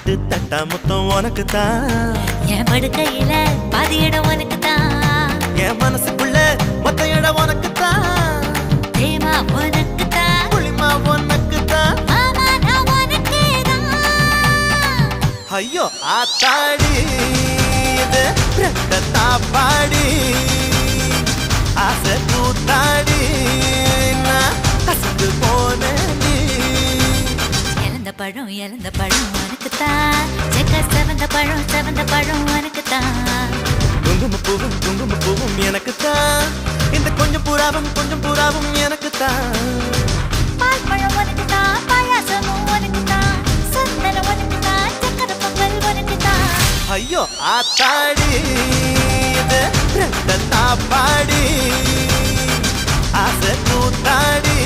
எட்டு தட்டா முத்தம் உனக்கு தான் என் படுக்கையில பாதி இடம் உனக்கு தான் என் மனசுக்குள்ள மொத்த இடம் உனக்கு தான் தேமா உனக்கு தான் புளிமா உனக்கு தான் மாமா நான் உனக்கே தான் ஐயோ ஆத்தாடி இது ரத்தத்தா பாடி ஆசை கூத்தாடி நான் அசந்து போனேன் இழந்த பழம் உனக்கு தான் செக்க செவந்த பழம் உனக்கு தான் குங்கும பூவும் எனக்கு தான் இந்த கொஞ்சம் புறாவும் எனக்கு தான் பால் பழம் உனக்கு தான் பாயாசமும் உனக்கு தான் சந்தனம் உனக்கு தான் சக்கரை பொங்கல் உனக்கு தான் ஐயோ ஆத்தாடி இது ரத்தத்தா பாடி ஆசை கூத்தாடி